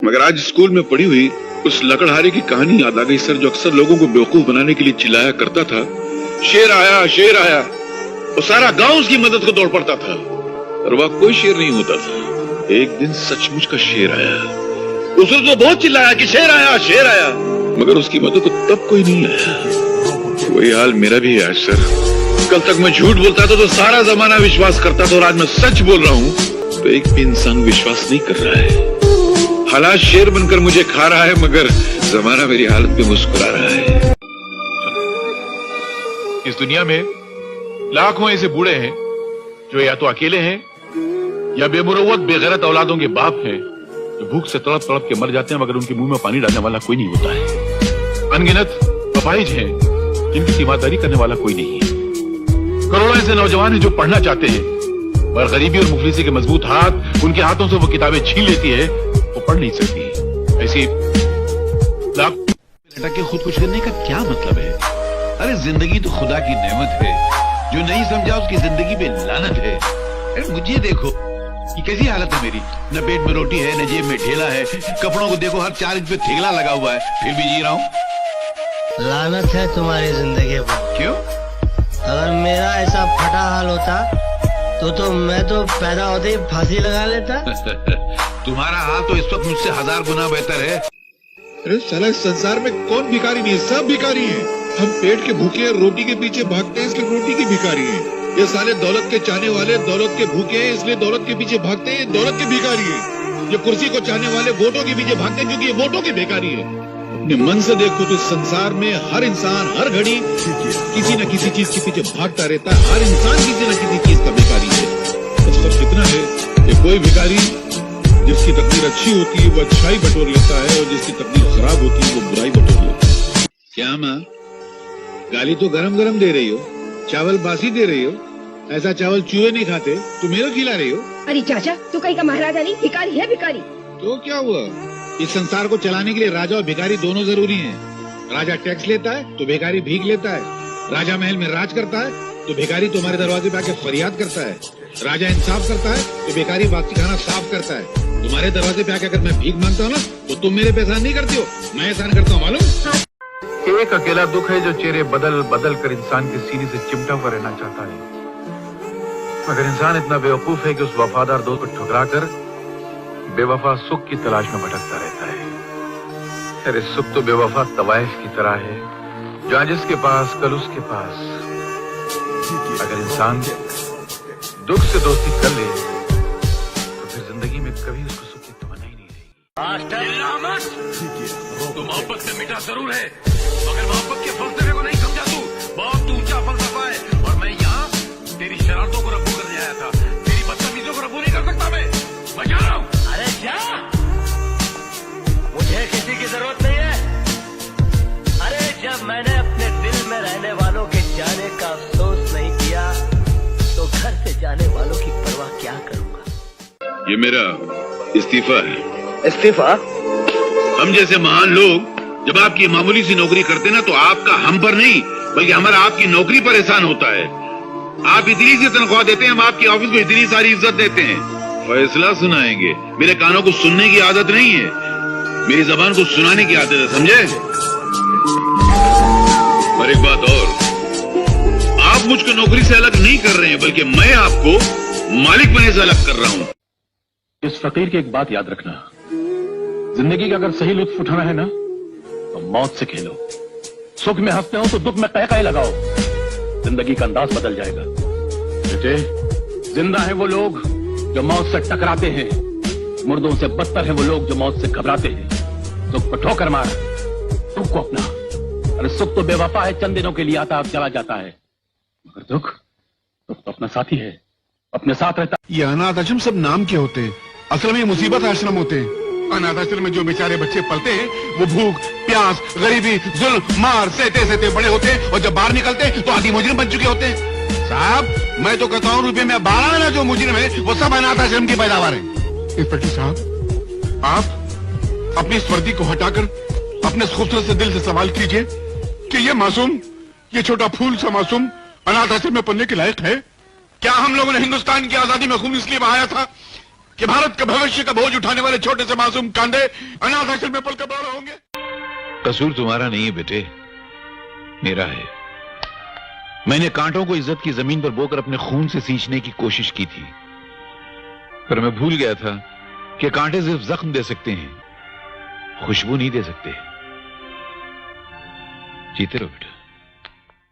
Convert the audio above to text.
मगर आज स्कूल में पढ़ी हुई उस लकड़हारे की कहानी याद आ गई सर, जो अक्सर लोगों को बेवकूफ बनाने के लिए चिल्लाया करता था, शेर आया शेर आया। वो सारा गांव उसकी मदद को दौड़ पड़ता था, और वह कोई शेर नहीं होता था। एक दिन सचमुच का शेर आया। उसने तो बहुत चिल्लाया कि शेर आया शेर आया, मगर उसकी मदद को तब कोई नहीं आया। वही हाल मेरा भी है आज सर। कल तक मैं झूठ बोलता था तो सारा जमाना विश्वास करता था, और आज मैं सच बोल रहा हूँ तो एक भी इंसान विश्वास नहीं कर रहा है। हालात शेर बनकर मुझे खा रहा है, मगर जमाना मेरी हालत पे मुस्कुरा रहा है। इस दुनिया में लाखों ऐसे बूढ़े हैं जो या तो अकेले हैं या बेमुरव्वत बेगैरत औलादों के बाप हैं, जो भूख से तड़प तड़प के मर जाते हैं, मगर उनके मुंह में पानी डालने वाला कोई नहीं होता है। अनगिनत अपाहिज हैं जिनकी तीमारदारी करने वाला कोई नहीं है। करोड़ों ऐसे नौजवान हैं जो पढ़ना चाहते हैं, पर गरीबी और मुफलिसी के मजबूत हाथ उनके हाथों से वो किताबें छीन लेती है, वो पढ़ नहीं सकती। ऐसी लाख के खुदकुश करने का क्या मतलब है? अरे जिंदगी तो खुदा की नेमत है, जो नहीं समझा उसकी जिंदगी में लानत है। अरे मुझे देखो कि कैसी हालत है मेरी, न पेट में रोटी है न जेब में ढेला है, कपड़ों को देखो हर 4 इंच पे थेगला लगा हुआ है, फिर भी जी रहा हूँ। लानत है तुम्हारी जिंदगी पर। क्यों? अगर मेरा ऐसा फटा हाल होता तो मैं तो पैदा होते ही फांसी लगा लेता। तुम्हारा हाल तो इस वक्त मुझसे 1000 गुना बेहतर है। अरे साला इस संसार में कौन भिखारी नहीं है, सब भिखारी हैं। हम पेट के भूखे हैं, रोटी के पीछे भागते हैं, इसलिए रोटी के भिखारी हैं। ये साले दौलत के चाहने वाले दौलत के भूखे हैं, इसलिए दौलत के पीछे भागते हैं, दौलत के भिखारी हैं। ये कुर्सी को चाहने वाले वोटों के पीछे भागते हैं, क्योंकि ये वोटों के भिखारी हैं। अपने मन से देखो तो इस संसार में हर इंसान हर घड़ी किसी न किसी चीज के पीछे भागता रहता है। हर इंसान किसी न किसी चीज का भिखारी है। सब कितना है कि कोई भिखारी जिसकी तकदीर अच्छी होती है वो अच्छाई बटोर लेता है, और जिसकी तकदीर खराब होती है वो बुराई बटोर लेता है। क्या माँ, गाली तो गरम गरम दे रही हो, चावल बासी दे रही हो। ऐसा चावल चूहे नहीं खाते, तुम मेरे खिला रही हो। अरे चाचा, तू कहीं का महाराजा नहीं, भिखारी है भिखारी। तो क्या हुआ? इस संसार को चलाने के लिए राजा और भिखारी दोनों जरूरी हैं। राजा टैक्स लेता है तो भिखारी भीख लेता है। राजा महल में राज करता है तो भिखारी तुम्हारे दरवाजे पे आके फरियाद करता है। राजा इंसाफ करता है तो भिखारी बासी खाना साफ करता है। तुम्हारे दरवाजे पे आके अगर मैं भीख मांगता हूँ ना, तो तुम मेरे पे एहसान नहीं करती हो, मैं एहसान करता हूँ, मालूम? एक अकेला दुख है जो चेहरे बदल बदल कर इंसान के सीने से चिमटा हुआ रहना चाहता है, मगर इंसान इतना बेवकूफ है कि उस वफादार दोस्त को ठुकरा कर बेवफा सुख की तलाश में भटकता रहता है। अरे सुख तो बेवफा तवाइफ की तरह है, जहाँ जिसके पास कल उसके पास। अगर इंसान दुख से दोस्ती कर ले तो फिर जिंदगी में कभी उसको सुख की तमन्ना ही नहीं रहेगी। तो मोहब्बत से मीठा जरूर है, मगर मोहब्बत के फलसफे को नहीं समझा तू। बहुत ऊंचा फलसफा है, और मैं यहाँ तेरी शरारतों को रफू करने आया था, तेरी बदतमीजों को रफू नहीं कर सकता मैं जा रहा हूँ। अरे क्या, मुझे किसी की जरूरत नहीं है। अरे जब मैंने अपने दिल में रहने वालों के जाने का अफसोस नहीं किया तो घर से जाने वालों की परवाह क्या करूँगा। ये मेरा इस्तीफा है। इस्तीफा? हम जैसे महान लोग जब आपकी मामूली सी नौकरी करते ना, तो आपका हम पर नहीं बल्कि हमारा आपकी नौकरी पर एहसान होता है। आप इतनी सी तनख्वाह देते हैं, हम आपकी ऑफिस को इतनी सारी इज्जत देते हैं। फैसला सुनाएंगे। मेरे कानों को सुनने की आदत नहीं है, मेरी जबान को सुनाने की आदत है, समझे? और एक बात और, आप मुझको नौकरी से अलग नहीं कर रहे हैं, बल्कि मैं आपको मालिक बनने से अलग कर रहा हूं। इस फकीर की एक बात याद रखना, जिंदगी का अगर सही लुत्फ उठाना है ना तो मौत से खेलो। सुख में हंसते हो तो दुख में कह लगाओ, जिंदगी का अंदाज बदल जाएगा। बेटे, जिंदा है वो लोग जो मौत से टकराते हैं, मुर्दों से बदतर है वो लोग जो मौत से घबराते हैं। सुख को ठोकर मार, दुख को अपना। अरे सुख तो बेवफा है, चंद दिनों के लिए आता और चला जाता है, मगर दुख तो अपना साथी है, अपने साथ रहता। ये अनाथ आश्रम सब नाम के होते हैं, असल में ये मुसीबत आश्रम होते हैं। अनाथ आश्रम में जो बेचारे बच्चे पलते हैं वो भूख प्यास गरीबी जुल्म मार सहते सहते बड़े होते हैं, और जब बाहर निकलते हैं तो आदि मुजरिम बन चुके होते हैं। साहब, मैं तो कहता हूँ रुपये में 12 आना जो मुजरिम है वो सब अनाथ आश्रम की पैदावार है। इंस्पेक्टर साहब, आप अपनी इस वर्दी को हटाकर अपने खूबसूरत से दिल से सवाल कीजिए कि ये मासूम, ये छोटा फूल सा मासूम अनाथ आश्रम में पढ़ने के लायक है क्या? हम लोगों ने हिंदुस्तान की आजादी में खून इसलिए बहाया था कि भारत के भविष्य का बोझ उठाने वाले छोटे से मासूम कांधे अनाथ आश्रम में पलकर बड़े होंगे? कसूर तुम्हारा नहीं है बेटे, मेरा है। मैंने कांटों को इज्जत की जमीन पर बोकर अपने खून से सींचने की कोशिश की थी, पर मैं भूल गया था कि कांटे सिर्फ जख्म दे सकते हैं, खुशबू नहीं दे सकते। जीते रहो बेटा।